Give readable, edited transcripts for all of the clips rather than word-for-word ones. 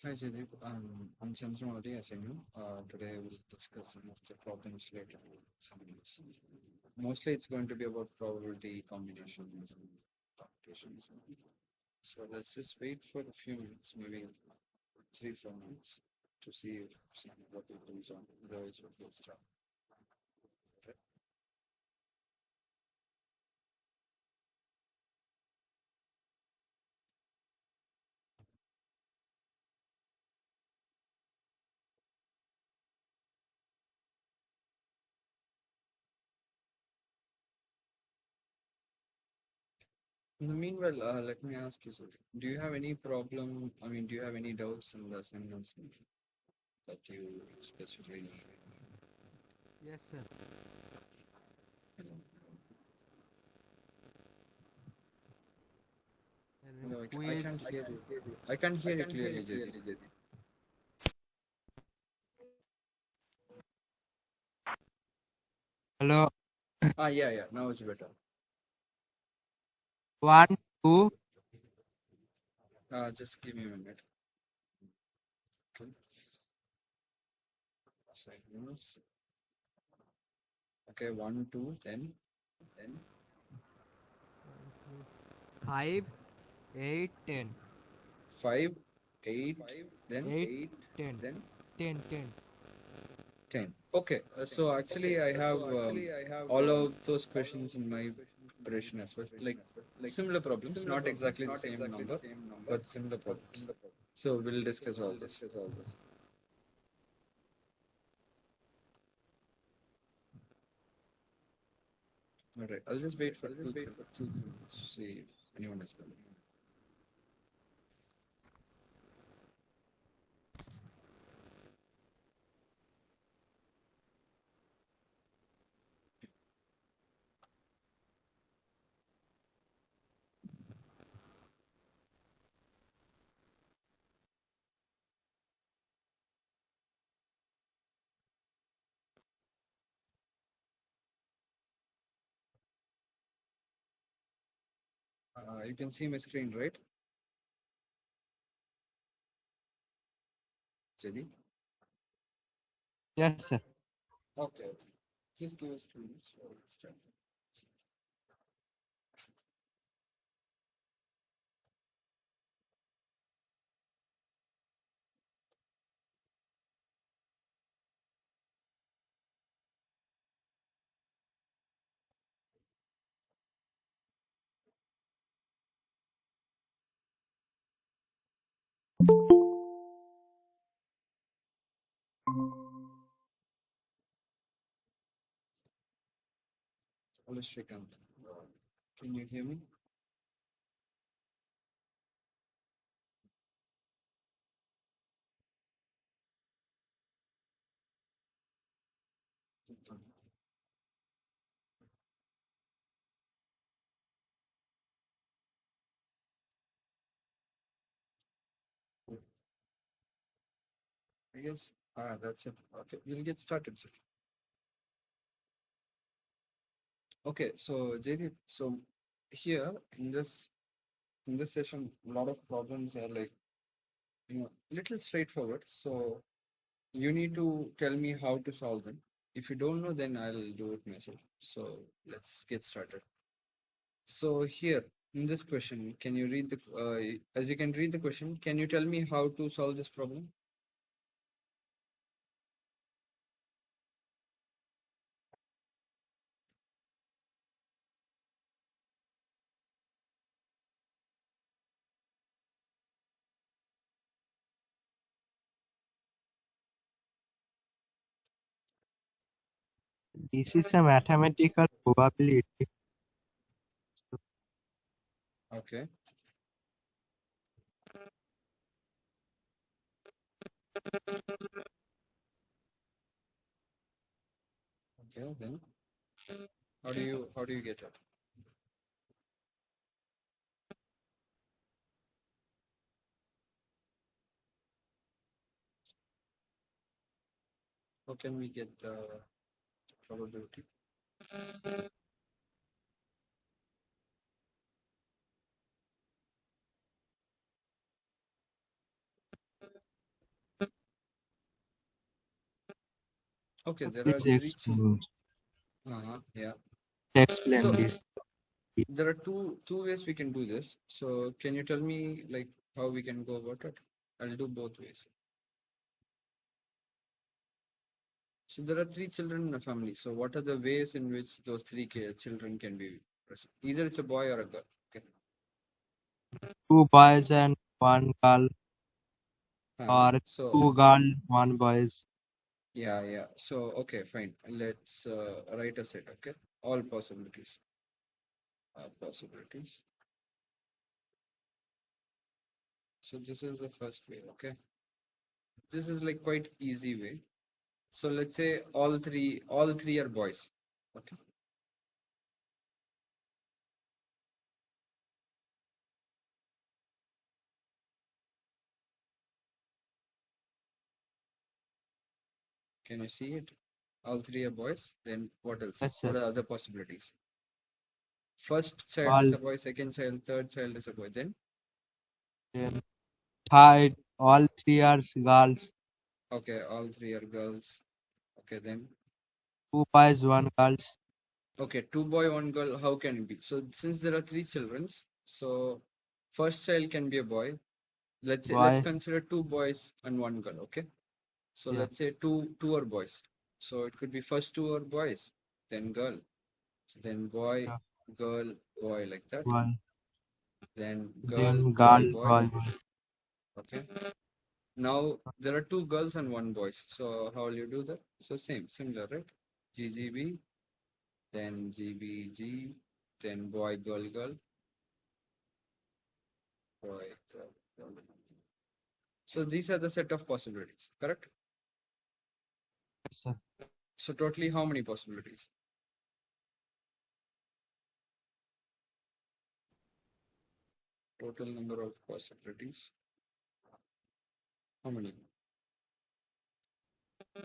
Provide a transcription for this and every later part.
Hi Jaideep, I'm Chandramali, as you know. Today we'll discuss some of the problems related to summaries. Mostly it's going to be about probability combinations and permutations. So let's just wait for a few minutes, maybe 3 4 minutes, to see if some what it goes on. Otherwise, we'll start. Okay. In the meanwhile, let me ask you something. Do you have any problem? I mean, do you have any doubts in the assignments that you specifically need? Yes, sir. No, Who I is? can't hear you. I can't hear you clearly, Jaideep. Hello. Yeah, yeah. Now it's better. One, two. Just give me a minute. Okay. Seconds. Okay, one, two, then 5, 8, 10. five, eight, then 8, 10. 10, 10. 10. Okay, so actually, I have all of those questions in my preparation as well. Like similar problems, not exactly the same number, but similar problems. So we'll discuss all this. All right, I'll just wait for 2 3 minutes. See if anyone is coming. You can see my screen, right, Jadi? Yes, sir. Okay, okay. Just give us 2 minutes. So we'll start. Hello, Shrikant. Can you hear me? I guess that's it. Okay, we'll get started. Okay, so JD, so here in this session, a lot of problems are like little straightforward. So you need to tell me how to solve them. If you don't know, then I'll do it myself. So let's get started. So here in this question, can you read the as you can read the question, can you tell me how to solve this problem? This is a mathematical probability. Okay, okay, then how do you get it? How can we get the probability? Okay, So there are please three children. explain. Yeah. Explain So this. there are two ways we can do this. So can you tell me like how we can go about it? I'll do both ways. So there are three children in a family. So what are the ways in which those children can be present? Either it's a boy or a girl. Okay. Two boys and one girl, or So two girl, one boys. yeah. So okay, fine. Let's write a set. Okay, all possibilities. Possibilities. So this is the first way. Okay, this is like quite easy way. So let's say all three are boys. Okay. Can you see it? All three are boys. Then what else? Yes, sir. What are other possibilities? First child is All a boy, second child, third child is a boy. Then then third, all three are girls. okay, all three are girls. Okay, then Two boys, one girls. okay, two boy, one girl. How can it be? So since there are three children, so first child can be a boy. Let's Boy. consider two boys and one girl. Okay, so Yeah. let's say two are boys. So it could be first two are boys, then girl, so then boy, Yeah. girl, boy like that. Boy. Then girl, Then boy, girl, boy. boy, boy. Okay. Now there are two girls and one boy. So how will you do that? So similar, right? GGB, then GBG, then boy, girl, girl, boy, girl, girl. So these are the set of possibilities, correct? Yes, sir. So totally how many possibilities? Total number of possibilities. How many?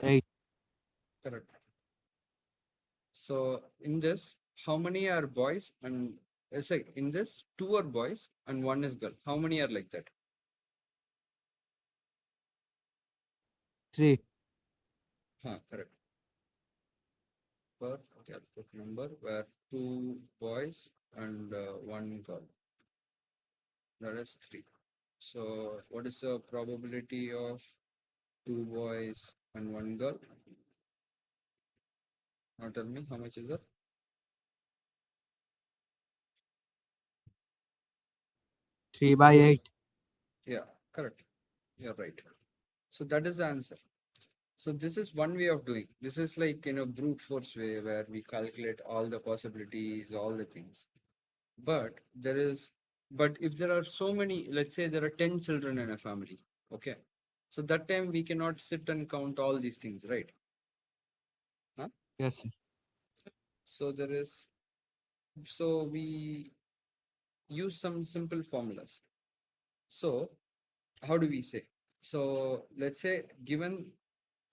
Eight. Correct. So in this, how many are boys and it's like in this two are boys and one is girl. How many are like that? Three. Correct. Per Calculate number where two boys and one girl. That is three. So what is the probability of two boys and one girl? Now tell me how much is it? 3/8. Yeah, correct. You're right. So that is the answer. So this is one way of doing. This is like brute force way where we calculate all the possibilities, all the things. But there is, but if there are so many, let's say there are 10 children in a family, okay. So that time we cannot sit and count all these things, right? Huh? Yes, sir. So there is, so we use some simple formulas. So how do we say? So let's say given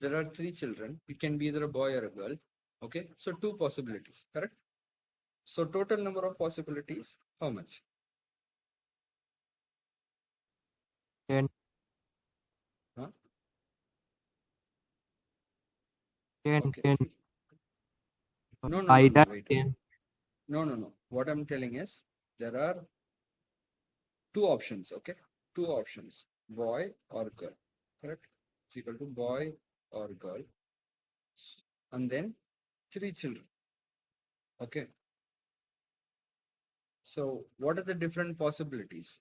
there are three children, it can be either a boy or a girl. Okay, so two possibilities, correct? So total number of possibilities, how much? 10, Huh? 10, Okay, 10. see. No, Either wait. 10. No. What I'm telling is there are two options, okay? Two options, boy or girl, correct? It's equal to boy or girl. And then three children, okay? So what are the different possibilities?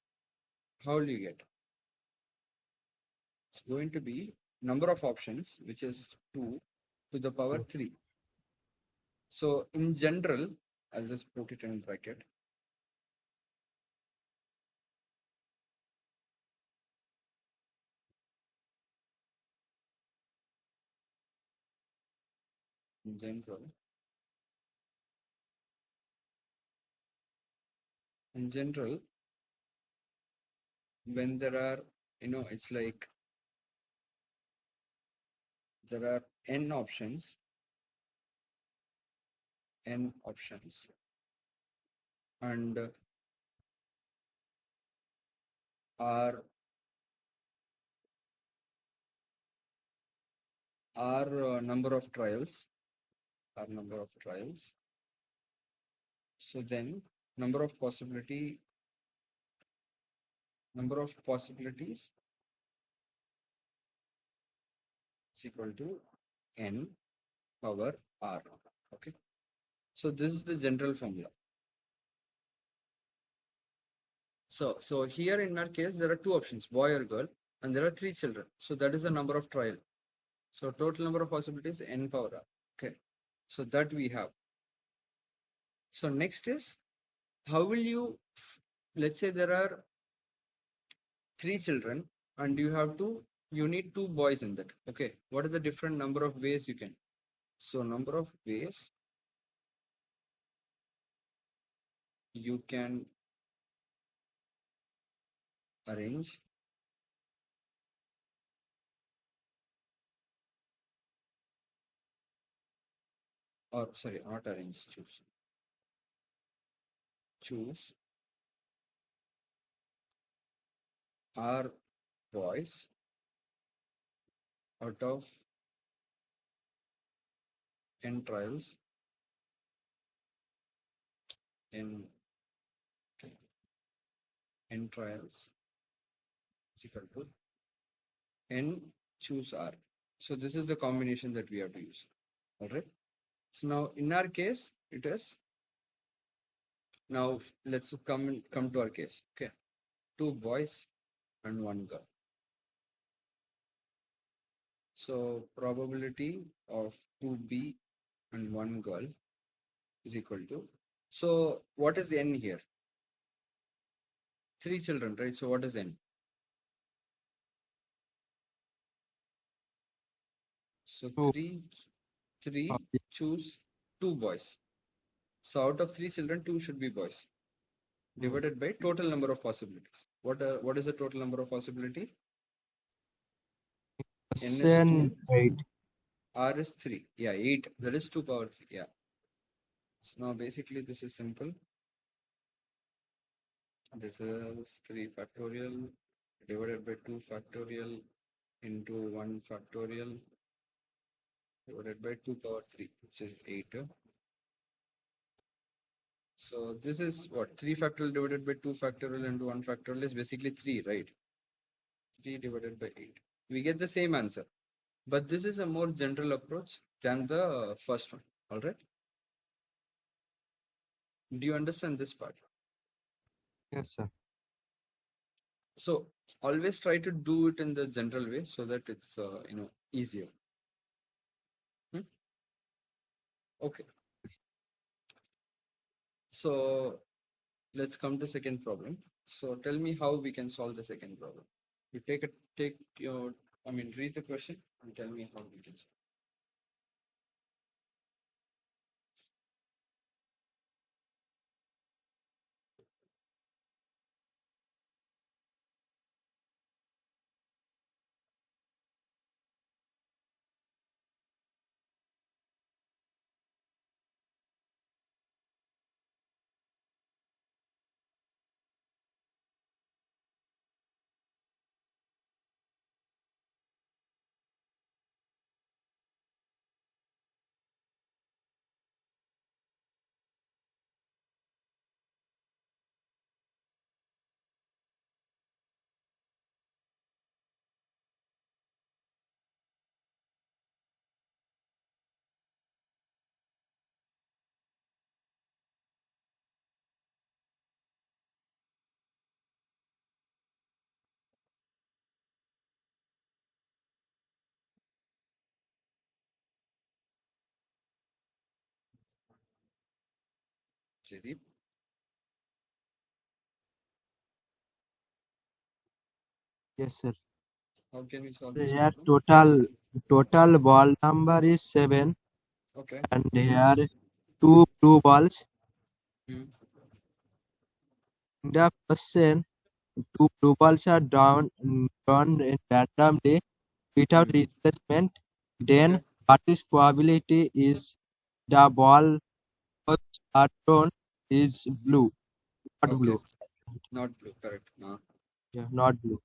How will you get? It's going to be number of options, which is 2 to the power 3. So in general, I'll just put it in bracket. In general, when there are, it's like there are n options, and are R number of trials, R number of trials. So then number of possibilities is equal to n power r. Okay. So this is the general formula. So here in our case, there are two options, boy or girl, and there are three children. So that is the number of trial. So total number of possibilities n power r. Okay. So that we have. So next is, how will you, let's say there are three children and you need two boys in that. Okay. What are the different number of ways you can? So number of ways you can arrange, or sorry, not arrange, choose R boys out of n trials in n trials is equal to n choose R. So this is the combination that we have to use. All right. So now in our case, it is, now let's come to our case. Okay. Two boys and one girl. So probability of 2B and one girl is equal to, so what is n here? Three children, right? So what is n? So Two of three the choose two boys. So out of three children, two should be boys. Divided by total number of possibilities. What is the total number of possibility? N is 2, 8. R is 3. Yeah, 8. That is 2 power 3. Yeah. So now basically this is simple. This is 3 factorial divided by 2 factorial into 1 factorial divided by 2 power 3, which is 8. So this is what? 3 factorial divided by 2 factorial into 1 factorial is basically 3, right? 3 divided by 8. We get the same answer. But this is a more general approach than the first one. All right. Do you understand this part? Yes, sir. So always try to do it in the general way so that it's easier. Okay. So let's come to second problem. So tell me how we can solve the second problem. You take your, read the question and tell me how we can solve. Jaideep, Yes, sir. how can we solve this Here problem? total ball number is 7, Okay. and here two blue balls. Hmm. In the question, two blue balls are drawn randomly without Hmm. replacement. Then Okay. what is probability is the ball are drawn is blue, not Okay. blue. Not blue. Correct. Yeah, not blue.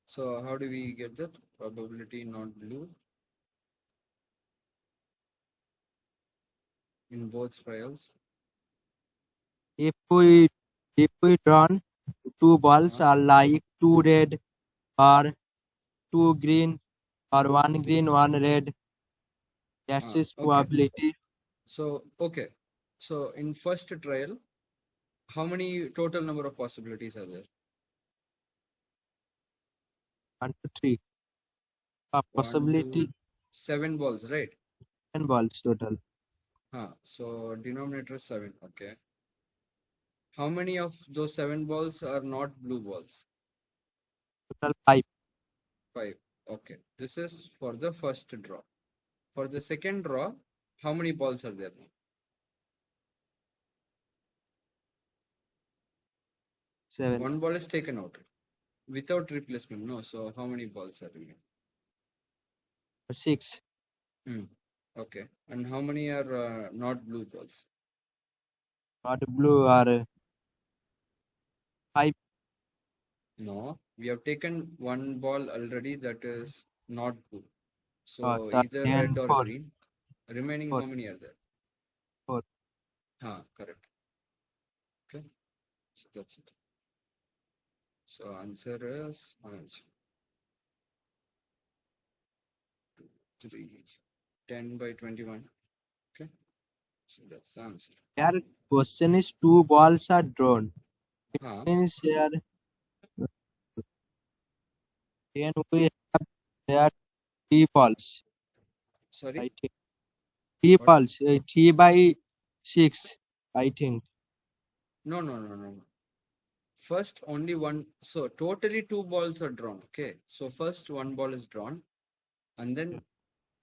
So how do we get that? Probability not blue. in both trials? If we drawn two balls Uh, are like two red or two green or one green, one red, that's its okay. probability. So, okay. So in first trial, how many total number of possibilities are there? 1 to 3. One, two, Possibility seven balls, right? 10 balls total. So denominator is seven. Okay. How many of those seven balls are not blue balls? Total 5. Five. Okay. This is for the first draw. For the second draw, how many balls are there now? 7 One ball is taken out without replacement. No. So how many balls are remaining? or 6. Hmm. Okay. And how many are not blue balls? Not blue or 5 No. We have taken one ball already that is not blue. or So either 10, red or 4. green. Remaining, 4, how many are there? 4. Correct. Okay. So that's it. So answer is 3, 10 by 21. Okay. So that's the answer. Here question is two balls are drawn. Huh? Means here then we have here 3 balls. Sorry? I think 3 What? balls. 3 by 6. I think No, no, no, no, no. First, only one. So totally two balls are drawn. Okay. So first one ball is drawn, and then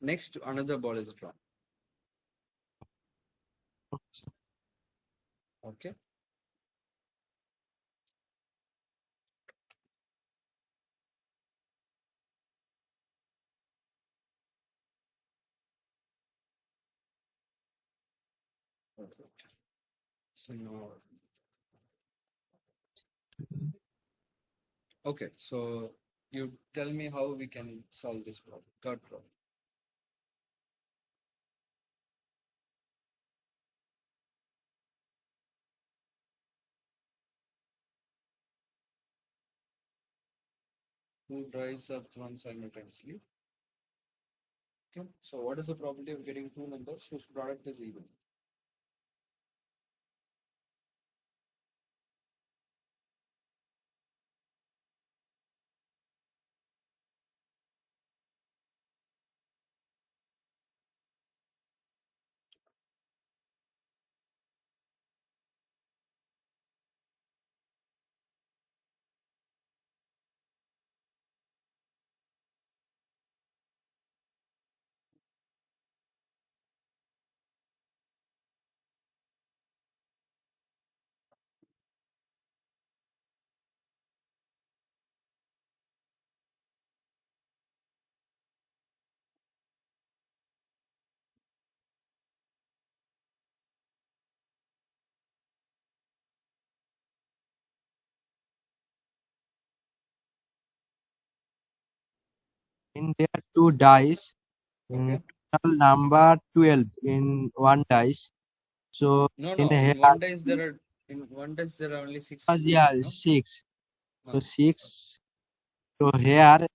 next another ball is drawn. Okay. Perfect. So now, okay. So you tell me how we can solve this problem. Third problem. Two dice are thrown simultaneously. Okay. So what is the probability of getting two numbers whose product is even? in there two dice. Okay. Total number 12 in one dice. So No, in no. here In one dice there are only six yeah chips. No. 6. So Huh. 6. So here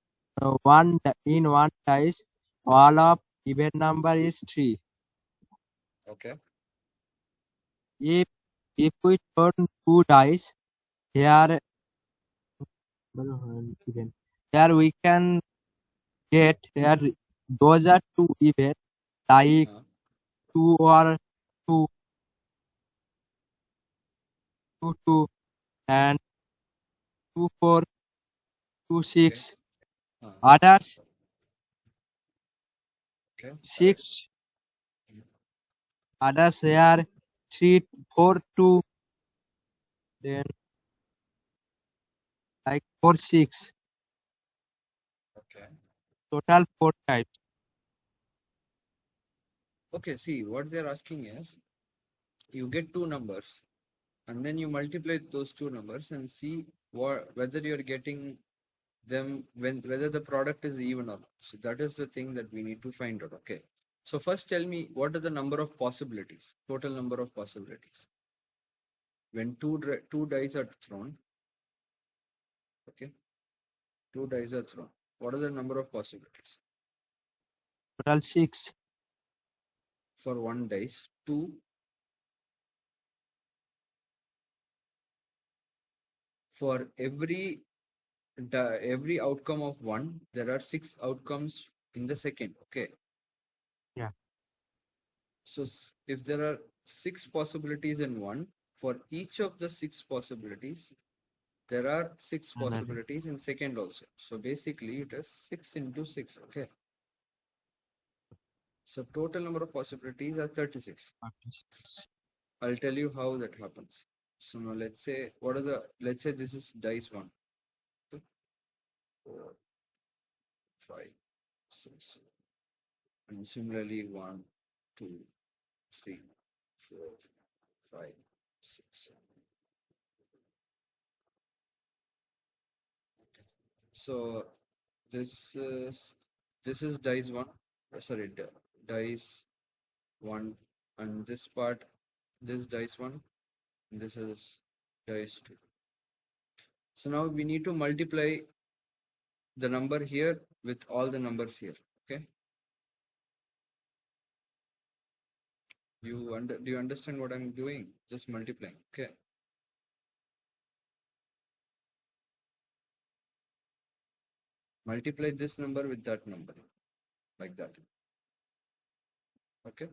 in one dice all of even number is 3. Okay. If we turn two dice here even here we can get here those are two even like Huh. 2 or 2 2 2 and 2 4 2 Okay. 6 Huh. others Okay. Correct. 6 others here 3 4 2 then like 4 6 Okay. total 4 types. Okay. See, what they're asking is you get two numbers and then you multiply those two numbers and see whether you're getting them whether the product is even or not. So that is the thing that we need to find out. Okay. So first tell me what are the number of possibilities, total number of possibilities. When two dice are thrown, okay, two dice are thrown. What are the number of possibilities? Total 6. For one dice, two. For every outcome of one, there are six outcomes in the second. Okay. Yeah. So if there are six possibilities in one, for each of the six possibilities, there are six Another possibilities in second also. So basically it is 6 into 6. Okay. So total number of possibilities are 36. 46. I'll tell you how that happens. So now let's say let's say this is dice one, two, four, five, six, and similarly one, two, three, four, five, six. So this is this is dice one. Sorry, dice one, and this part, this dice one. This is dice two. So now we need to multiply the number here with all the numbers here. Okay. Do you understand what I'm doing? Just multiplying. Okay. Multiply this number with that number like that. Okay.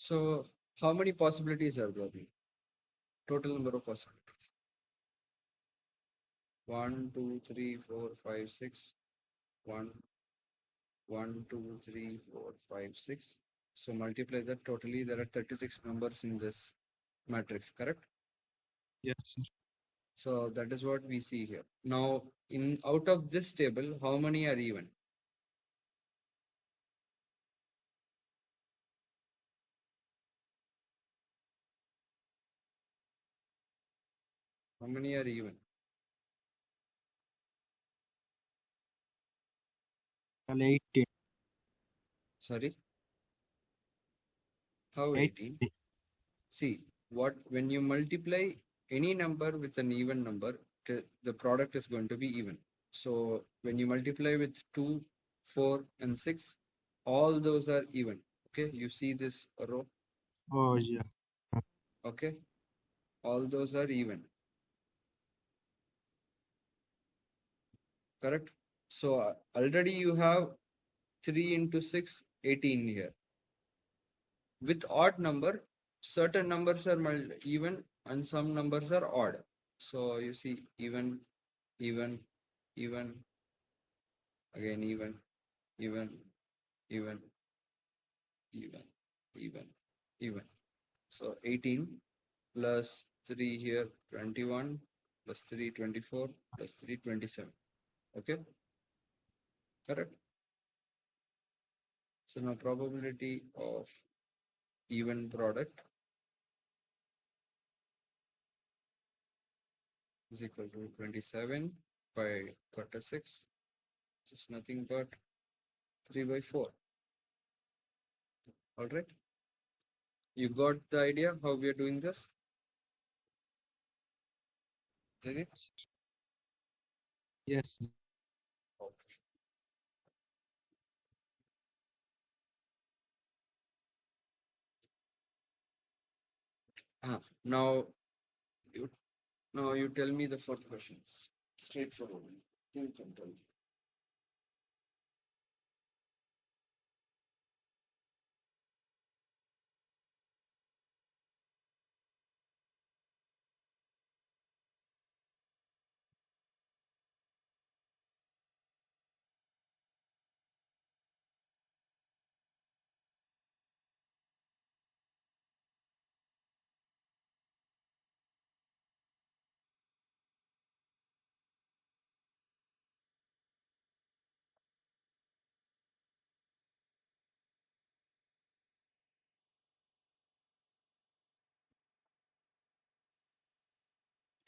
So how many possibilities are there? Total number of possibilities. 1, 2, 3, 4, 5, 6. 1, 1, 2, 3, 4, 5, 6. So multiply that totally. There are 36 numbers in this matrix, correct? Yes, sir. So that is what we see here. Now, in out of this table, how many are even? How many are even? Total 18. Sorry, how 18? 18. See, what when you multiply any number with an even number, the product is going to be even. So when you multiply with 2, 4, and 6, all those are even. Okay, you see this row. Oh, yeah. Okay, all those are even. Correct. So already you have 3 into 6, 18 here. With odd number, certain numbers are even and some numbers are odd. So you see even, even, even, again even, even, even, even, even. So 18 plus 3 here, 21 plus 3, 24 plus 3, 27. Okay, correct. So now probability of even product is equal to 27 by 36, just nothing but 3 by 4. All right. You got the idea how we are doing this? Did it? Yes, sir. Okay. Now you you tell me the fourth questions. Straightforward. Think and tell me.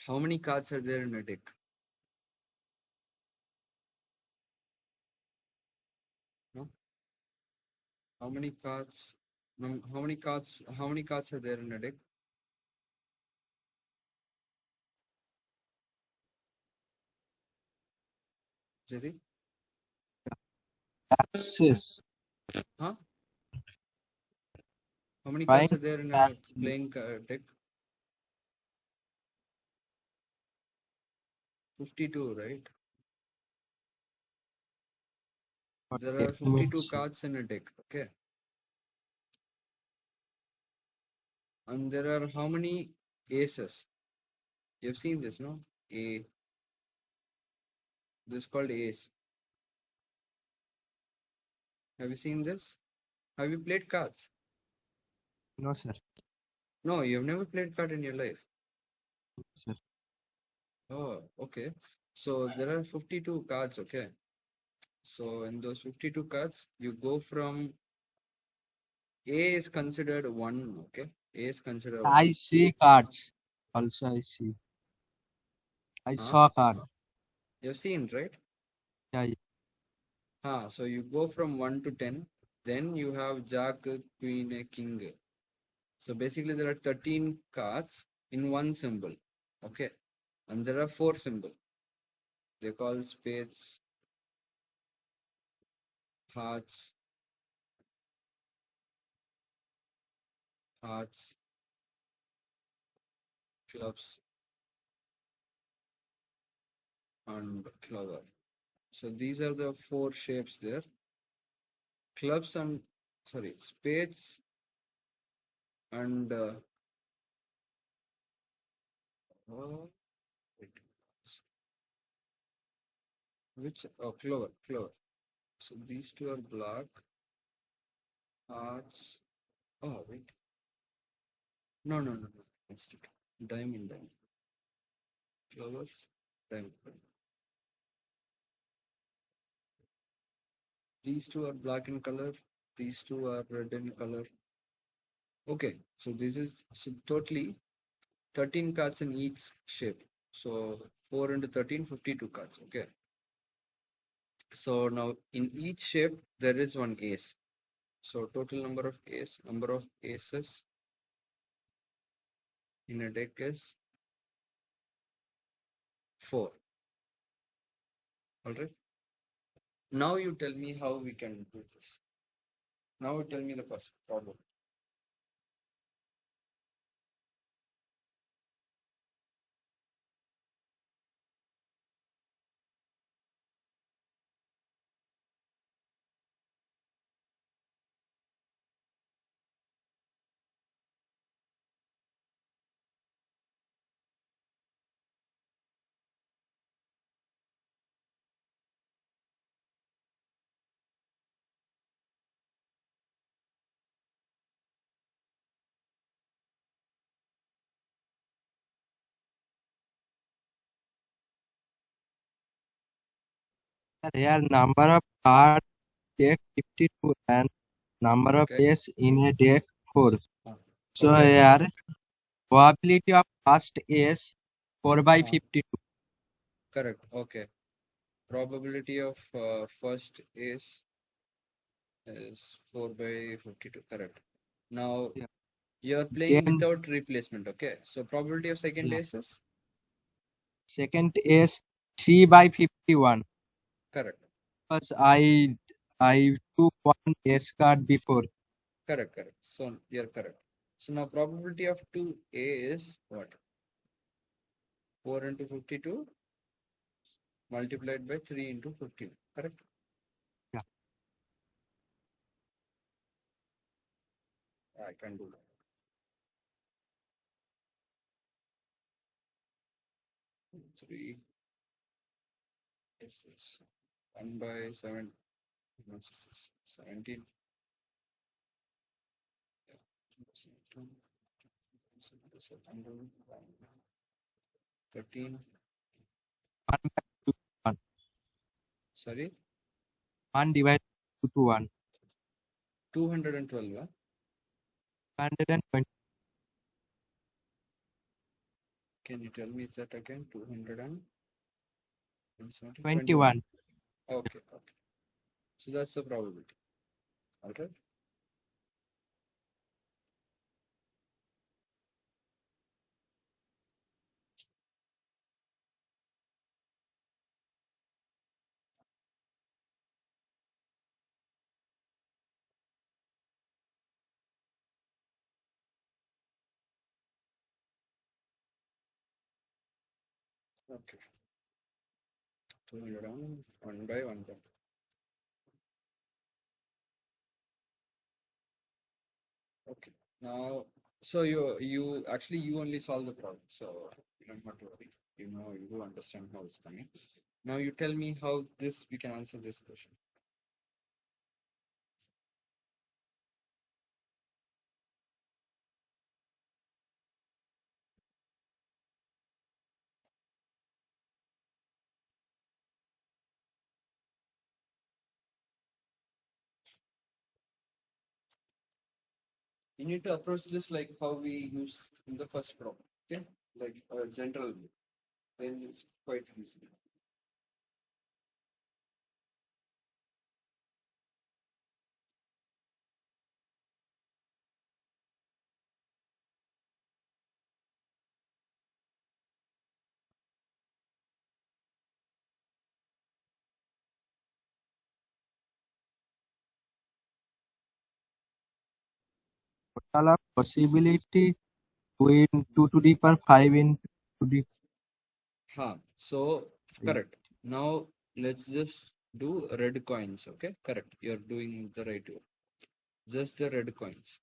How many cards are there in a deck? No? How many cards? No, how many cards? How many cards are there in a deck? Jyoti? Axis. Huh? How many cards Fine are there in a playing axis. deck? 52, right? There Okay, are 52 means cards in a deck, okay? And there are how many aces? You've seen this, no? A, this is called ace. Have you seen this? Have you played cards? no sir. No, you've never played card in your life. Sir. Oh, okay. So there are 52 cards, okay? So in those 52 cards, you go from A is considered one, okay? A is considered I one. see cards. Also I see. I Huh? saw card. You've seen, right? Yeah, yeah. So you go from 1 to 10. Then you have Jack, Queen, King. So basically there are 13 cards in one symbol, okay? And there are four symbols. They call spades, hearts, hearts, clubs, and clover. So these are the four shapes there. Clubs and sorry, spades and uh, wait, which clover, clover. So these two are black, hearts. Oh wait, no. It's diamond, diamond, clovers, diamond. These two are black in color. These two are red in color. Okay, so this is so totally 13 cards in each shape. So 4 into 13, 52 cards. Okay. So now in each shape there is one ace. So total number of aces in a deck is 4. All right. Now you tell me how we can do this. Now you tell me the problem. Here number of cards deck 52 and number of Okay. ace in a deck 4. Uh, So okay. here probability of first ace 4 by Uh, 52. correct. Okay. Probability of first ace is 4 by 52. Correct. Now Yeah. you're playing Then without replacement. Okay. So probability of second yeah. ace is Second ace 3 by 51. correct. Because I took one ace card before. Correct. So you're correct. So now probability of 2A is what? 4 into 52 multiplied by 3 into 50. Correct? Yeah. I can do that. 3 is 1 by 7. No, 17. Yeah. 13. 1 by 2 1. Sorry, 1 divided 2 to 1. 212. Huh? 120. Can you tell me that again? 270? 21. 21. Okay, okay. So that's the probability. Okay. Okay. 200 one by one. By. Okay. Now, so you actually you only solve the problem. So you don't have to worry. You know you do understand how it's coming. Now you tell me how this we can answer this question. You need to approach this like how we use in the first problem. Okay, like a general way. Then it's quite easy. Total of possibility to in 2 to the power 5 in 2 to the Huh. So 5. correct. Now let's just do red coins. Okay, correct. You're doing the right way. Just the red coins.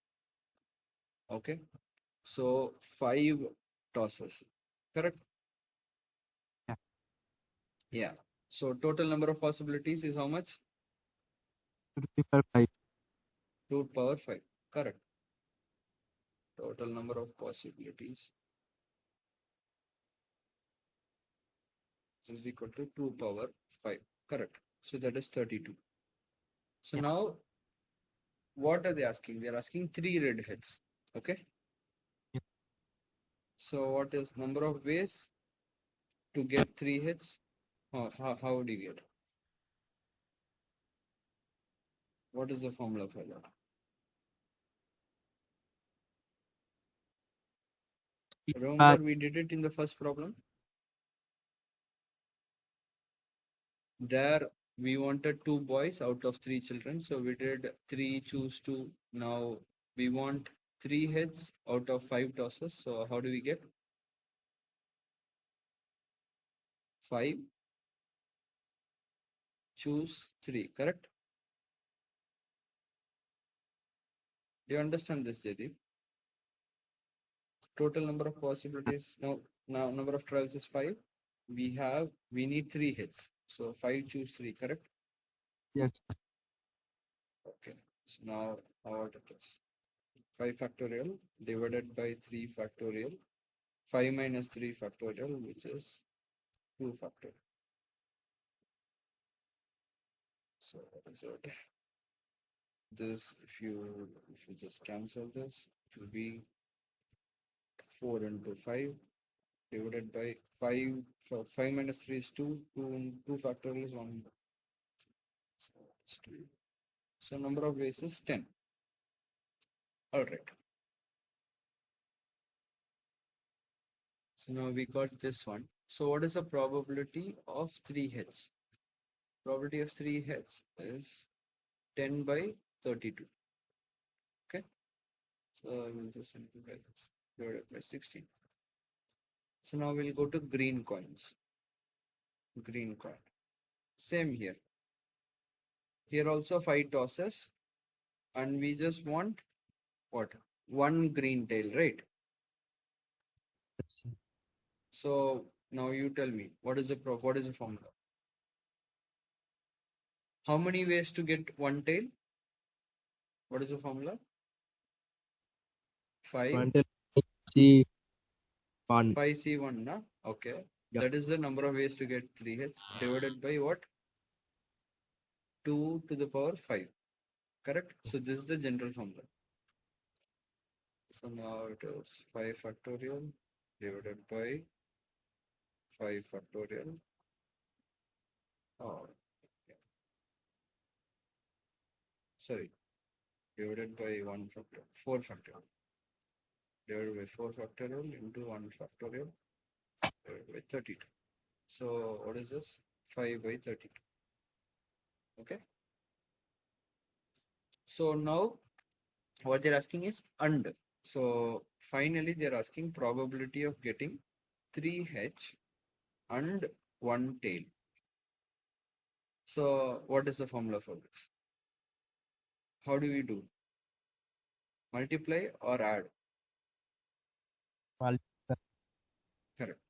Okay. So five tosses. Correct. Yeah. Yeah. So total number of possibilities is how much? 2 to the power 5. 2 power 5. Correct. Total number of possibilities is equal to 2 power 5. Correct. So that is 32. So Yeah. now what are they asking? They're asking three red heads. Okay. Yeah. So what is number of ways to get three hits? How do you get? What is the formula for that? Uh, Remember we did it in the first problem. There we wanted two boys out of three children. So we did three, choose two. Now we want three heads out of five tosses. So how do we get? Five, choose three, correct? Do you understand this, Jaideep? Total number of possibilities. Now number of trials is five. We need three hits. So five, choose three, correct? yes. Okay. So now how it is? 5 factorial divided by 3 factorial. 5 minus 3 factorial, which is 2 factorial. So what is it? This, if you just cancel this, it will be 4 into 5 divided by 5. So 5 minus 3 is 2. 2 factorial is 1. So it's 2. So number of ways is 10. All right. So now we got this one. So what is the probability of 3 hits? Probability of 3 hits is 10 by 32. Okay. So I will just simplify this divided by 16. So now we'll go to green coins. Green coin. Same here. Here also 5 tosses and we just want what? One green tail, right? Yes. So now you tell me what is the formula? How many ways to get one tail? What is the formula? 5 One till C 1. 5C1, na? Okay. Yeah. That is the number of ways to get three hits divided by what? 2 to the power 5. Correct? So this is the general formula. So now it is 5 factorial divided by 5 factorial. Oh, yeah. Sorry, divided by 1 factorial, 4 factorial, divided by 4 factorial into 1 factorial divided by 32. So what is this? 5 by 32. Okay. So now what they're asking is and. So finally they're asking probability of getting 3H and 1 tail. So what is the formula for this? How do we do? Multiply or add? Well, Correct.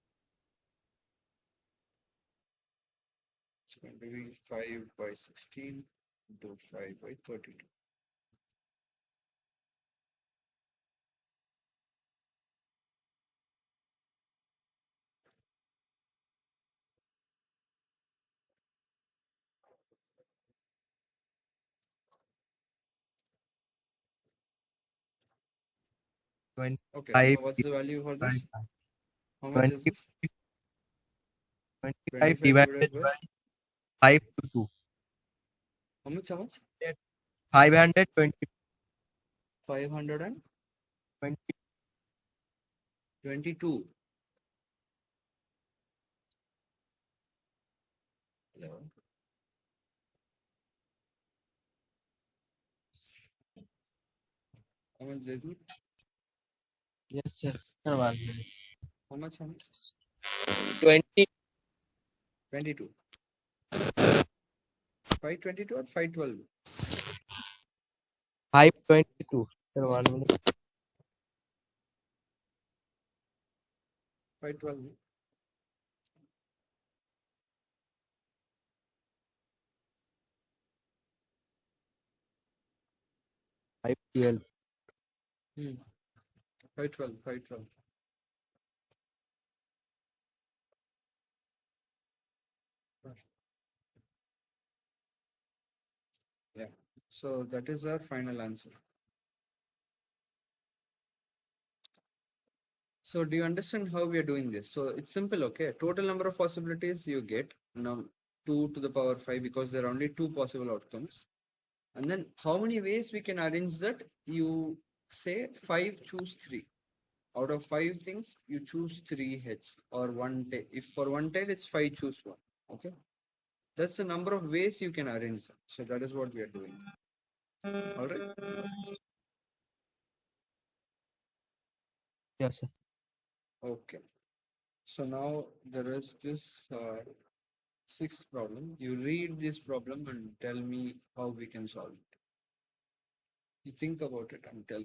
It's going to be 5 by 16 into 5 by 32. Okay, 25 so what's the value for divided this? by How much 20 is this? 25 25 divided divided by by 5 to 2. how much? How much? 520 522. 11. How much, Jaideep? Yes, sir. Sir, 1 minute. How much? How much? 20 22. 522 or 512? 522. Sir, 1 minute. 512. 512. 512. 512. Yeah. So that is our final answer. So do you understand how we are doing this? So it's simple, okay? Total number of possibilities you get now 2 to the power 5 because there are only two possible outcomes. And then how many ways we can arrange that? You say 5 choose 3. Out of 5 things, you choose 3 heads or one tail. If for one tail, it's 5 choose 1. Okay. That's the number of ways you can arrange them. So that is what we are doing. All right. Yes, sir. Okay. So now there is this sixth problem. You read this problem and tell me how we can solve it. You think about it and tell.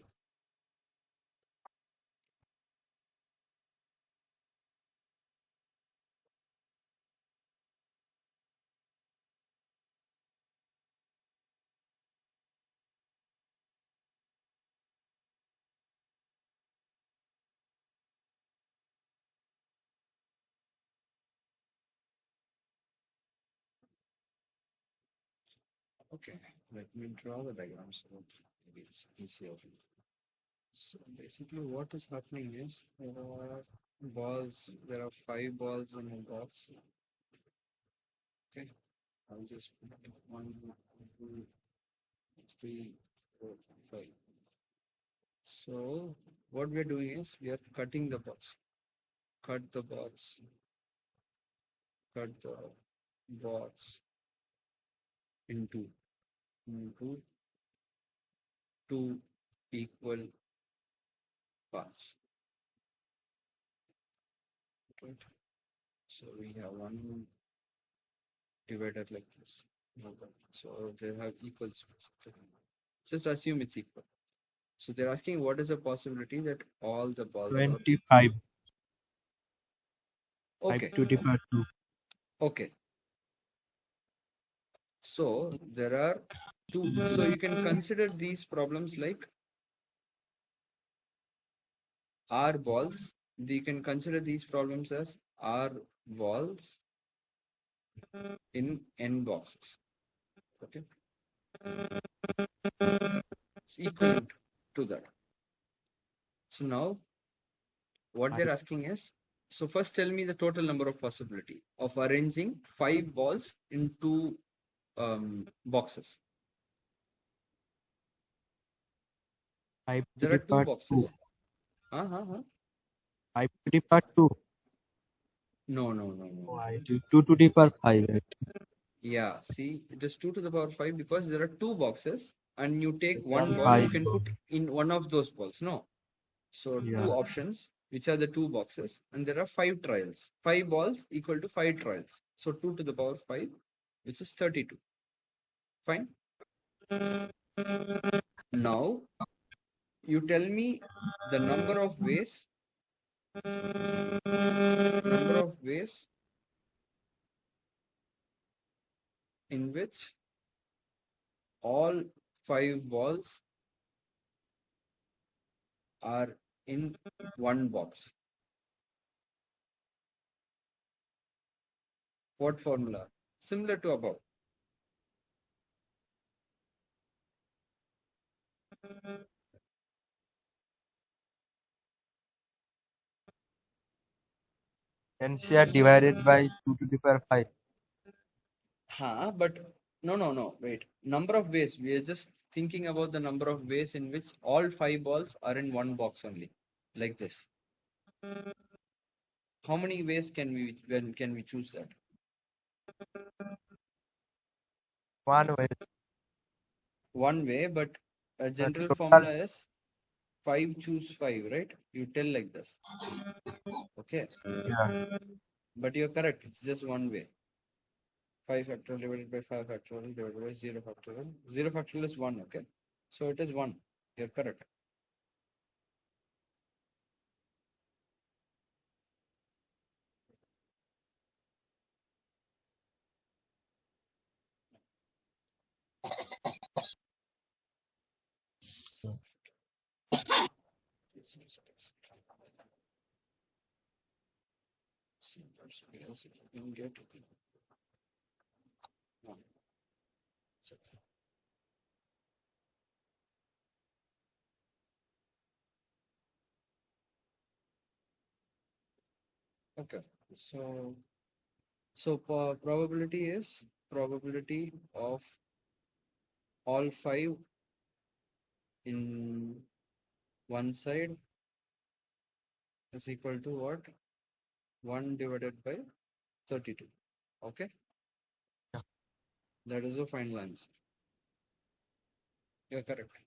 Okay, let me draw the diagram so that maybe it's easier for you. So basically what is happening is there are balls, there are 5 balls in a box. Okay, I'll just put 1, 2, 3, 4, 5. So what we are doing is we are cutting the box. Cut the box. Cut the box into two equal parts. Right. So we have one divider like this. Okay. So they have equal space. Okay. Just assume it's equal. So they're asking what is the possibility that all the balls are 25. 5 okay. to the power 2. Okay. So there are two. So you can consider these problems like R balls. You can consider these problems as R balls in N boxes. Okay. It's equivalent to that. So now what they're asking is, so first tell me the total number of possibility of arranging 5 balls into boxes. I There are two prefer two. boxes. Uh-huh. I prefer two. No, no, no, no, Oh, no. I do 2 to the power 5. Yeah, see, it is 2 to the power 5 because there are two boxes and you take Yes, sir. one ball, you 5. can put in one of those balls. No. So two Yeah. options, which are the two boxes, and there are 5 trials. 5 balls equal to 5 trials. So 2 to the power 5, which is 32. Fine. Now you tell me the number of ways in which all 5 balls are in one box. What formula? Similar to above. NCR divided by 2 to the power 5. Huh, but no, no, no, wait. Number of ways. We are just thinking about the number of ways in which all 5 balls are in one box only. Like this. How many ways can we choose that? One way. One way, but a The general total. formula is 5 choose 5, right? You tell like this. Okay. Yeah. But you're correct. It's just one way. 5 factorial divided by 5 factorial divided by 0 factorial. 0 factorial is 1, okay? So it is 1. You're correct. Yes, you can get one. Okay. So probability is probability of all 5 in one side is equal to what? 1 divided by 32. Okay. That is the final answer. You're correct.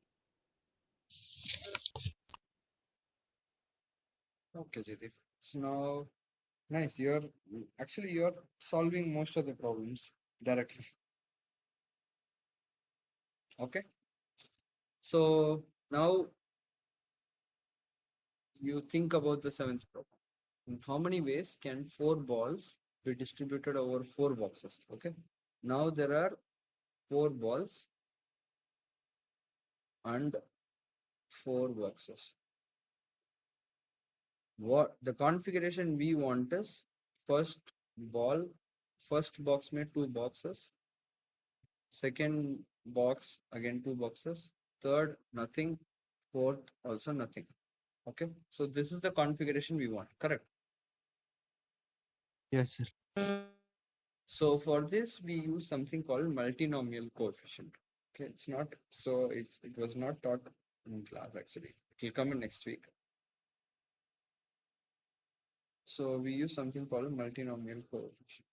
Okay, Jidif. So now, nice. You're solving most of the problems directly. Okay. So now you think about the seventh problem. In how many ways can 4 balls be distributed over 4 boxes? Okay. Now there are 4 balls and 4 boxes. What the configuration we want is first ball, first box made 2 boxes, second box again 2 boxes, third nothing, fourth also nothing. Okay, so this is the configuration we want, correct? Yes, sir. So for this we use something called multinomial coefficient. Okay, it was not taught in class actually. It will come in next week. So we use something called multinomial coefficient.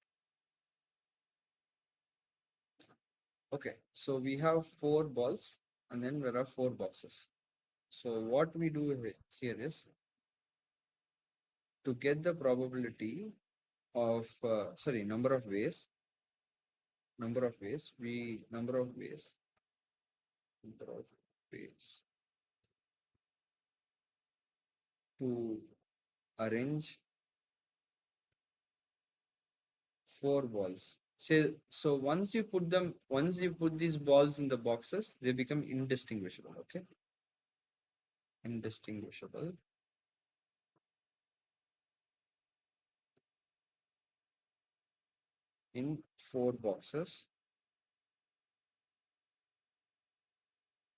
Okay, so we have 4 balls and then there are 4 boxes. So what we do here is to get the probability of number of ways, number of ways, number of ways to arrange 4 balls. So once you put these balls in the boxes, they become indistinguishable. Okay, indistinguishable. In 4 boxes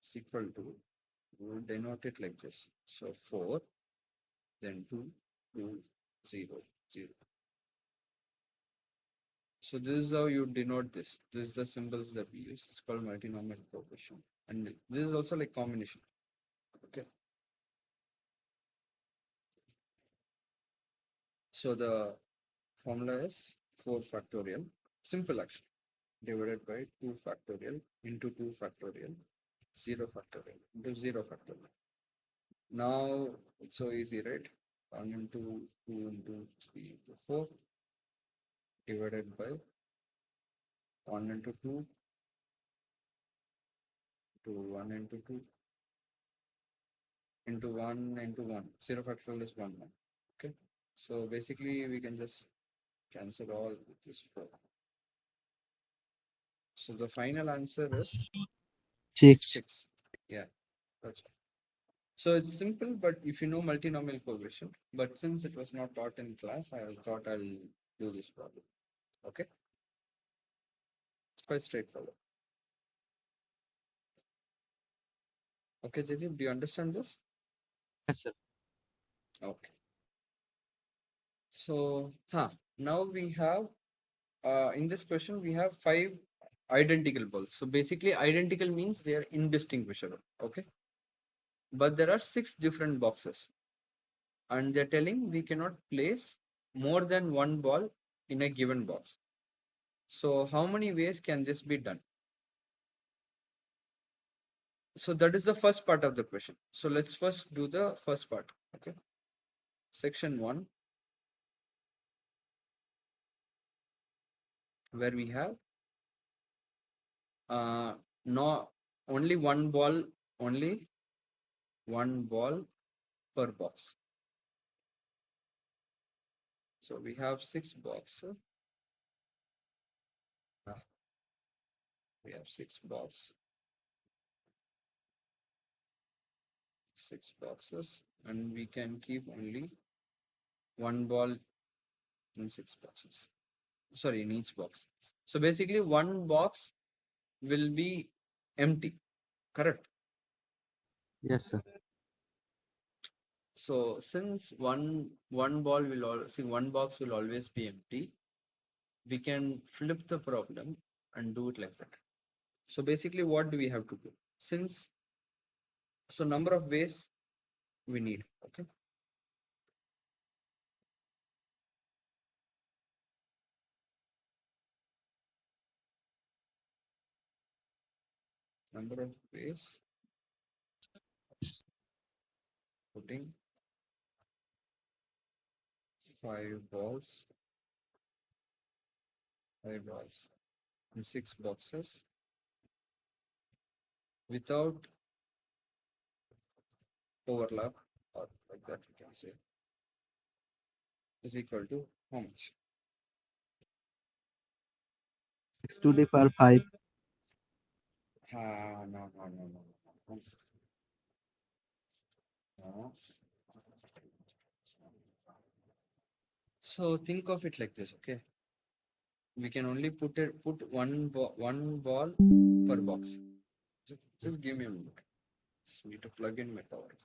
is equal to, we'll denote it like this. So 4, then 2, 2, 0, 0. So this is how you denote this. This is the symbols that we use. It's called multinomial progression. And this is also like combination. Okay. So the formula is 4 factorial. Simple action. Divided by 2 factorial into 2 factorial. 0 factorial into 0 factorial. Now it's so easy, right? 1 into 2 into 3 into 4 divided by 1 into 2 to 1 into 2 into 1 into 1. 0 factorial is 1, 1. Okay. So basically we can just cancel all with this 4. So the final answer is 6. 6. Yeah, that's all. So it's simple, but if you know multinomial coefficient, but since it was not taught in class, I thought I'll do this problem. Okay, it's quite straightforward. Okay, Jaydeep, do you understand this? Yes, sir. Okay. So, now we have, in this question, we have 5 identical balls. So basically, identical means they are indistinguishable. Okay. But there are 6 different boxes. And they're telling we cannot place more than one ball in a given box. So how many ways can this be done? So that is the first part of the question. So let's first do the first part. Okay. Section 1, where we have no only only one ball per box. So we have 6 boxes. We have 6 boxes. 6 boxes, and we can keep only one ball in 6 boxes. Sorry, in each box. So basically, one box will be empty. Correct. Yes, sir. So since one ball will one box will always be empty, we can flip the problem and do it like that. So basically, what do we have to do? Number of ways we need. Okay. Number of ways putting 5 balls, 5 balls in 6 boxes without overlap, or like that you can say, is equal to how much? 6 to the power 5. No, no, no, no, no. No. So think of it like this, okay? We can only put one ball per box. Just give me a minute. Just need to plug in my power.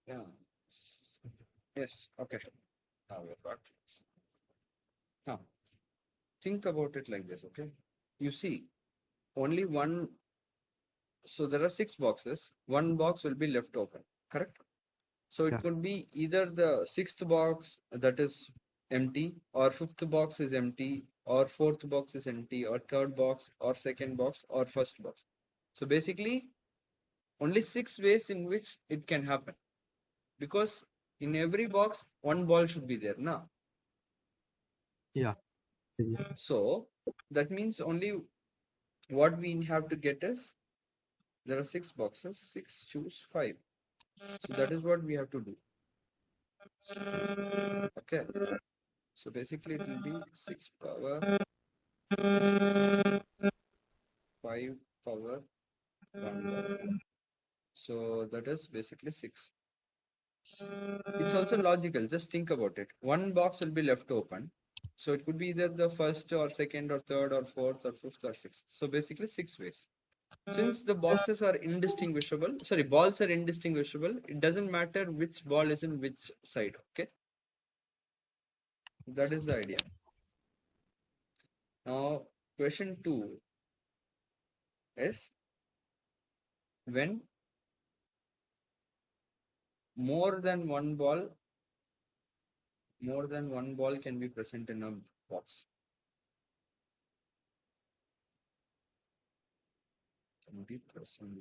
Yeah. Yes. Okay. Now we're back. Now think about it like this, okay? You see, only one. So there are 6 boxes. One box will be left open. Correct? So it Yeah. could be either the 6th box that is empty, or 5th box is empty, or 4th box is empty, or 3rd box, or 2nd box, or 1st box. So basically, only 6 ways in which it can happen, because in every box, one ball should be there now. Yeah. So that means only what we have to get is there are 6 boxes, 6 choose 5. So that is what we have to do. Okay. So basically it will be 6 power 5 power 1. So that is basically 6. It's also logical. Just think about it. One box will be left open. So it could be either the first or second or third or fourth or fifth or sixth. So basically 6 ways. Since the boxes are indistinguishable, sorry, balls are indistinguishable, it doesn't matter which ball is in which side. Okay, that is the idea. Now, question 2 is when more than one ball, more than one ball can be present in a box. Can be present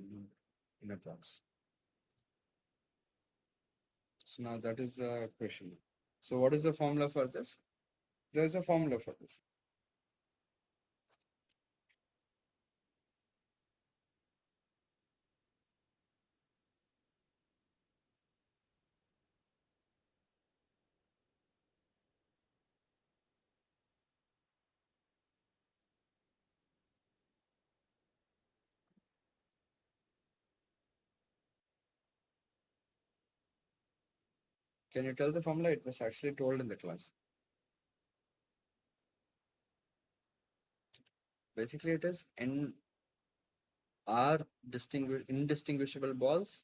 in a box. So now that is the question. So what is the formula for this? There is a formula for this. Can you tell the formula? It was actually told in the class. Basically, it is N are indistinguishable balls.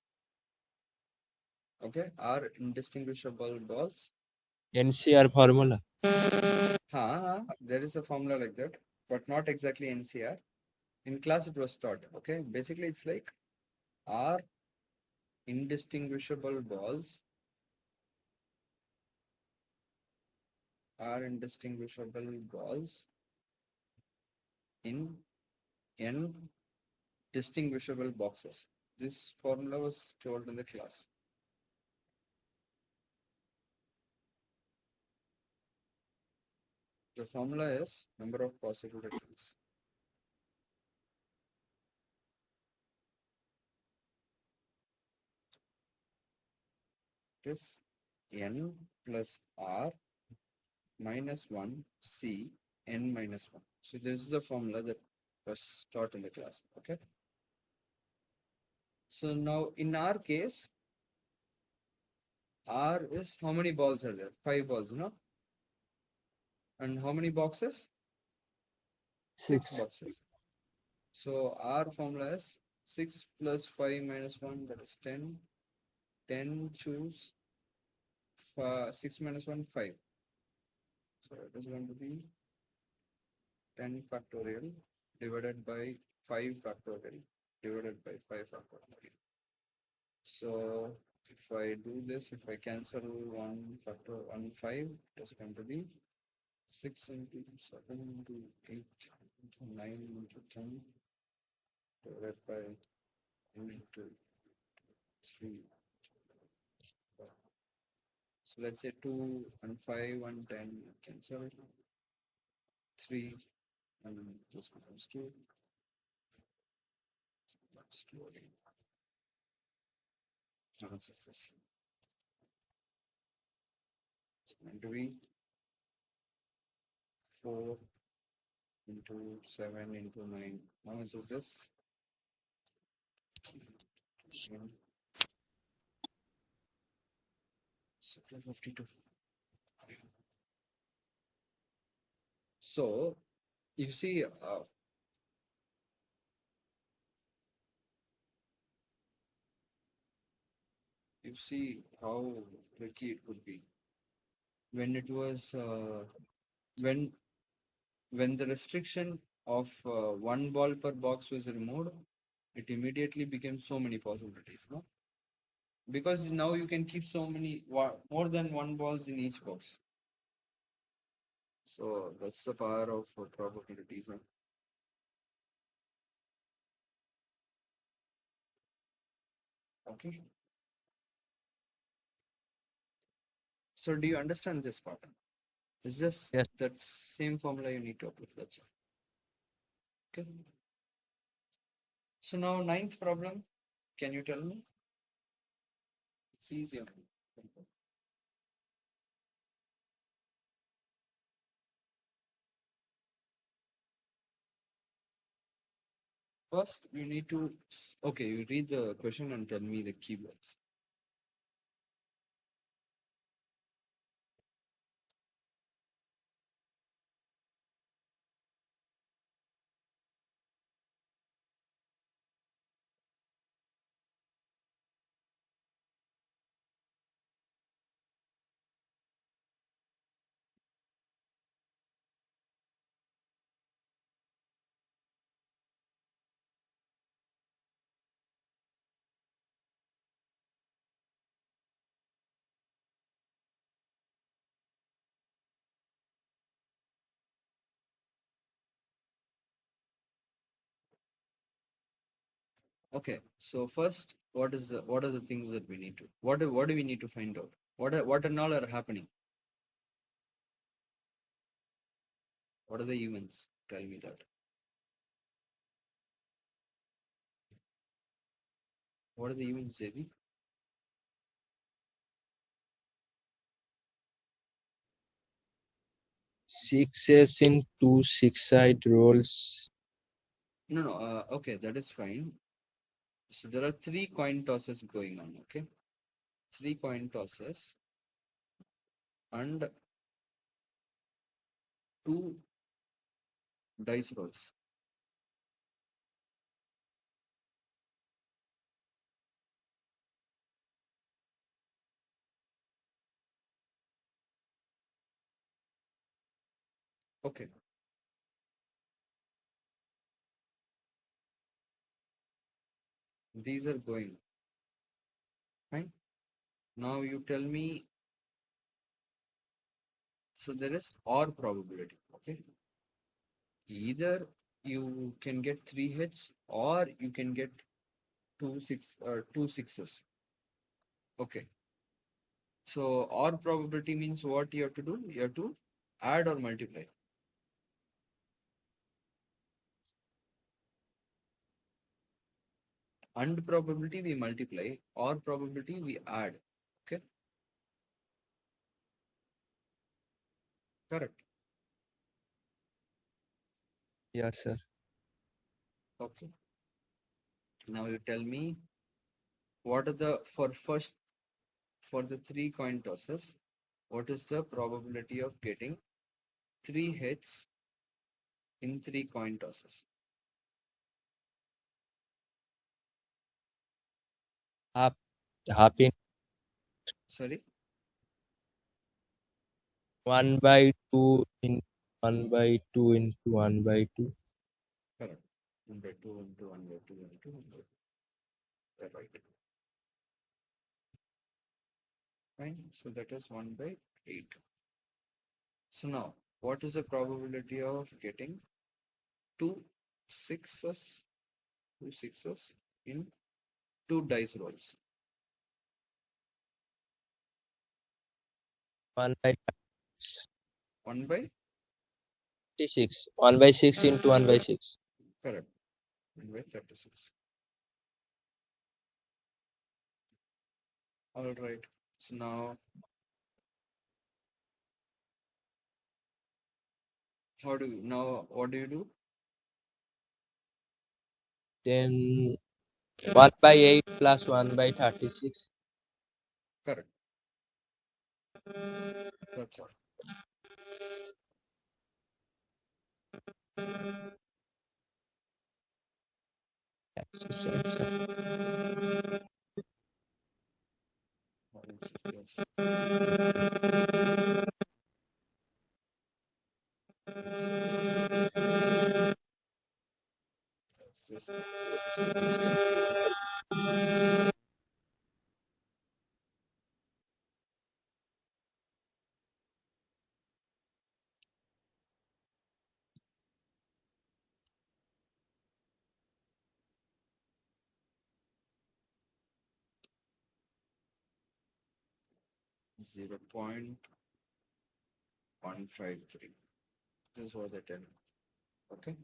Okay, are indistinguishable balls. NCR formula. There is a formula like that, but not exactly NCR. In class, it was taught. Okay, basically, it's like are indistinguishable balls are indistinguishable balls in N distinguishable boxes. This formula was told in the class. The formula is number of possible returns. It is N plus R minus 1 C N minus 1. So this is a formula that was taught in the class. Okay. So now in our case, R is how many balls are there? 5 balls, no? And how many boxes? 6 6. boxes. So our formula is 6 plus 5 minus 1, that is 10. 10 choose 6 minus 1, 5. So it is going to be 10 factorial divided by 5 factorial divided by 5 factorial. So if I do this, if I cancel 1 factor 1 5, it is going to be 6 into 7 into 8 into 9 into 10 divided by 1 into 3. So let's say 2 and 5 and 10 cancel. 3 and this becomes 2. That's 2 again. Now it's just this. It's going to be 4 into 7 into 9. How much is this? So 252. So you see, how tricky it could be when it was when the restriction of 1 ball per box was removed, it immediately became so many possibilities, no? Because now you can keep so many more than 1 balls in each box. So that's the power of probabilities. Huh? Okay. So do you understand this part? It's just Yes. that same formula you need to apply. That's all. Okay. So now ninth problem. Can you tell me? It's easier. First, you need to okay. You read the question and tell me the keywords. Okay, so first, what are the things that we need to what do we need to find out? What and all are happening? What are the events? Tell me that. What are the events, JD? 6s in two six-side rolls. No, no. Okay, that is fine. So there are three coin tosses going on. Okay, three coin tosses and two dice rolls. Okay, these are going fine. Now you tell me. So there is or probability. Okay, either you can get three hits or you can get two sixes. Okay, so or probability means what you have to do? You have to add or multiply. And probability we multiply, or probability we add. Okay, correct. Yes, sir. Okay, now you tell me what are the for the three coin tosses, what is the probability of getting three hits in three coin tosses? Half, half in Sorry, 1/2 in 1/2 into 1/2. correct. 1/2 into 1/2 into 1/2. Right. Fine. So that is 1/8. So now, what is the probability of getting two sixes, two sixes in two dice rolls? 1/6. 1/6. 1/6 into 1/6. Correct. 1/36. All right. So now, what do you do? Then 1/8 plus 1/36. Correct. That's all. What else is this? That's this. This is this guy. 0.153. This is what they tell me. Okay.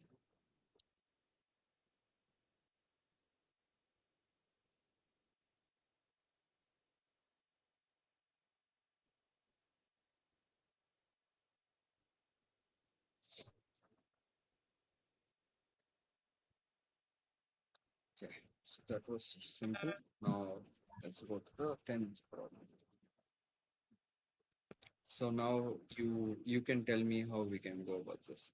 Okay. So that was simple. Now let's go to the 10th problem. So now you can tell me how we can go about this.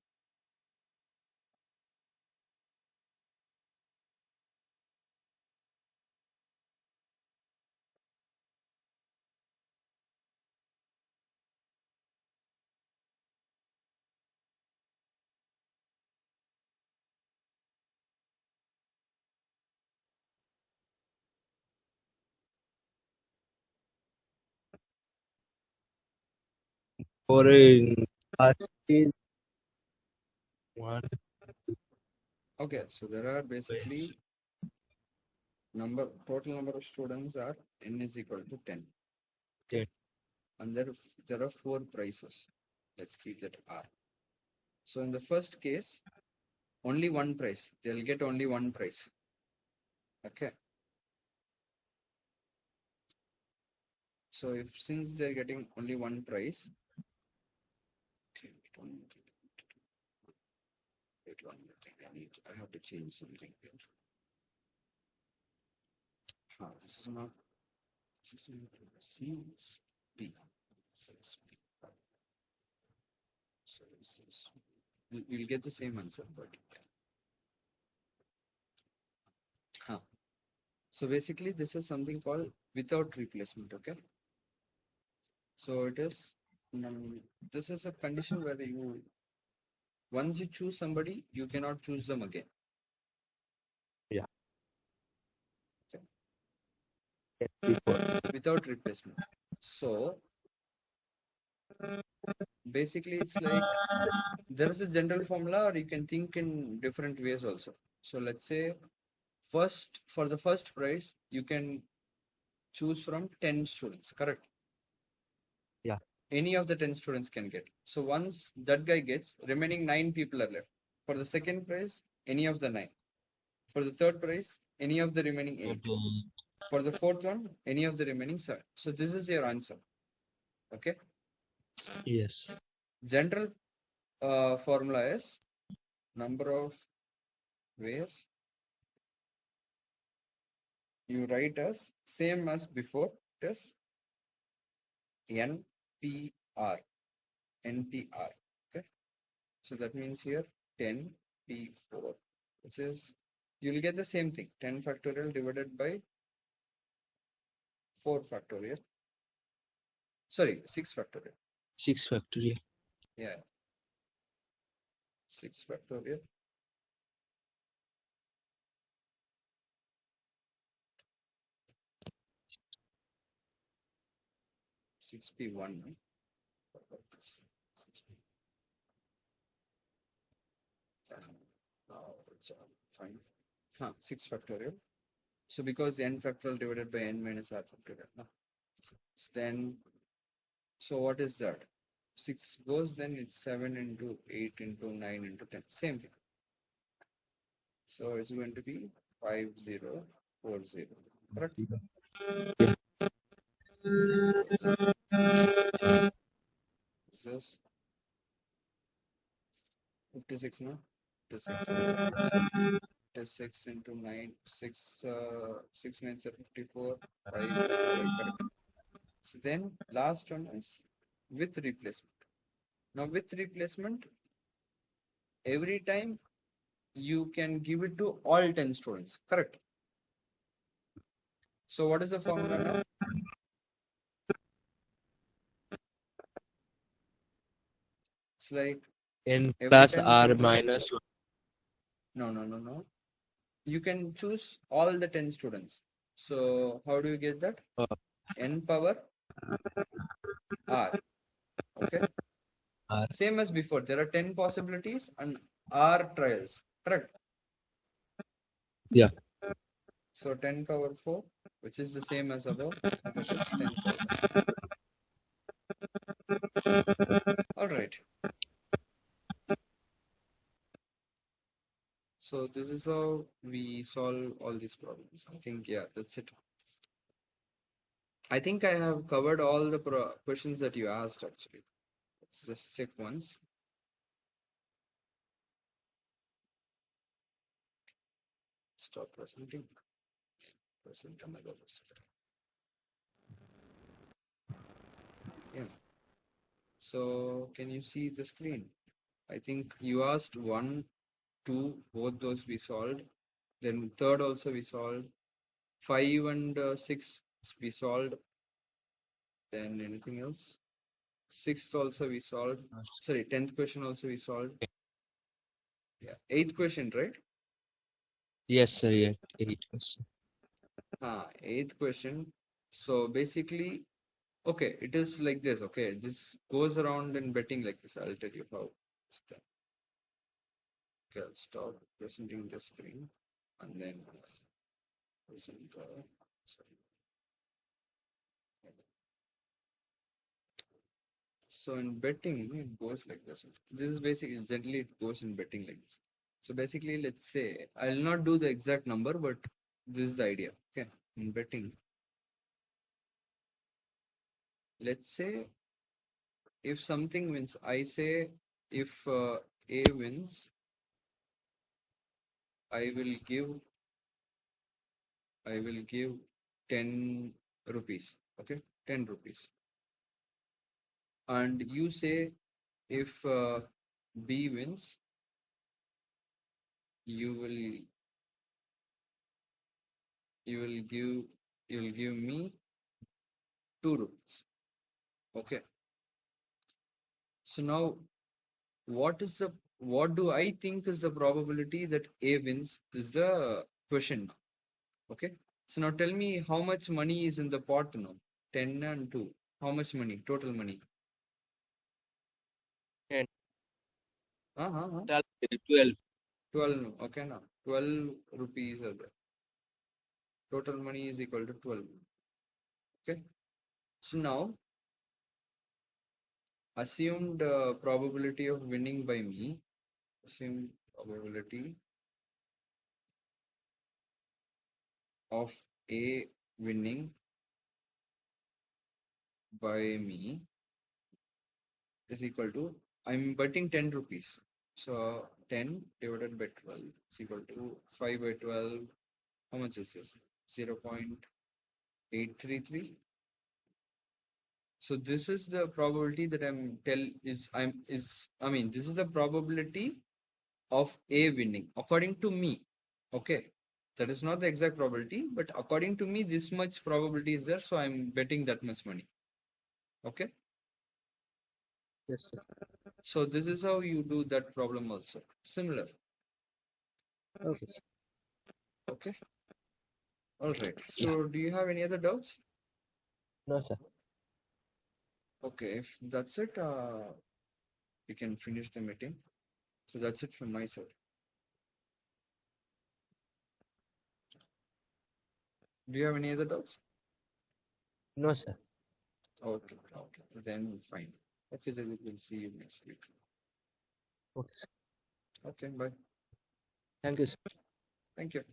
For in first is one Okay. So there are basically total number of students are n is equal to 10. Okay. And there are 4 prices. Let's keep that R. So in the first case, only one prize. They'll get only one prize. Okay. So if since they're getting only one prize, okay, wait one minute. I have to change something here. This is not C, it's B. So it's B. So this is, we'll get the same answer, but so basically this is something called without replacement. Okay. So it is this is a condition where you once you choose somebody, you cannot choose them again. Yeah. Okay. Before. Without replacement. So basically it's like there is a general formula, or you can think in different ways also. So let's say for the first prize, you can choose from 10 students, correct? Yeah. Any of the 10 students can get. So once that guy gets, remaining 9 people are left. For the second prize, any of the 9. For the third prize, any of the remaining 8. For the fourth one, any of the remaining 7. So this is your answer. Okay. Yes. General formula is number of ways you write as same as before. It is NPR. NPR. Okay. So that means here 10P4, which is you'll get the same thing 10 factorial divided by 4 factorial. Sorry, 6 factorial. 6 factorial. Yeah. 6 factorial. Six P1. No? What about this? 6P. It's fine. 6 factorial. So because n factorial divided by n minus r factorial. No? Then, so what is that? 6 goes, then it's 7 into 8 into 9 into 10. Same thing. So it's going to be 5040. Correct? Is this 56 now? 56. 56 into 9. 6 9s are 54. 555. Correct. So then last one is with replacement. Now with replacement, every time you can give it to all 10 students. Correct? So what is the formula now? It's like N every plus time R people. minus 1. No. You can choose all the 10 students. So how do you get that? N power R. Okay. R. Same as before. There are 10 possibilities and R trials. Correct. Yeah. So 10 power 4, which is the same as above. That is 10,000. All right. So this is how we solve all these problems. I think, yeah, that's it. I think I have covered all the questions that you asked actually. Let's just check once. Stop presenting. Present another present. Yeah. So can you see the screen? I think you asked 1, 2, both those we solved. Then third also we solved. 5 and 6 we solved. Then anything else? Sixth also we solved. Sorry, 10th question also we solved. Yeah. Eighth question, right? Yes, sir. Yeah. 8%. Eighth question. So basically, okay, it is like this. Okay, this goes around in betting like this. I'll tell you how it's done. Okay, I'll stop presenting the screen and then isn't, sorry. So in betting, it goes like this. This is basically generally it goes in betting like this. So basically, let's say I'll not do the exact number, but this is the idea. Okay, in betting, let's say if something wins, I say if A wins, I will give I will give 10 rupees. Okay, 10 rupees. And you say if B wins, you will you will give you'll give me 2 rupees. Okay. So now what do I think is the probability that A wins is the question now. Okay. So now tell me how much money is in the pot now. 10 and 2. How much money? Total money. And Uh-huh. 12. 12. Okay now. 12 rupees are there. Total money is equal to 12. Okay. So now assumed probability of winning by me. Assumed probability of A winning by me is equal to, I'm betting 10 rupees. So 10 divided by 12 is equal to 5 by 12. How much is this? 0.833. So this is the probability that I mean, this is the probability of A winning according to me. Okay. That is not the exact probability, but according to me, this much probability is there. So I'm betting that much money. Okay. Yes, sir. So this is how you do that problem also. Similar. Okay, sir. Okay. All right. Yeah. So do you have any other doubts? No, sir. Okay. If that's it, we can finish the meeting. So that's it from my side. Do you have any other doubts? No, sir. Okay. Okay. Then fine. Okay. Then we'll see you next week. Okay, sir. Okay. Bye. Thank you, sir. Thank you.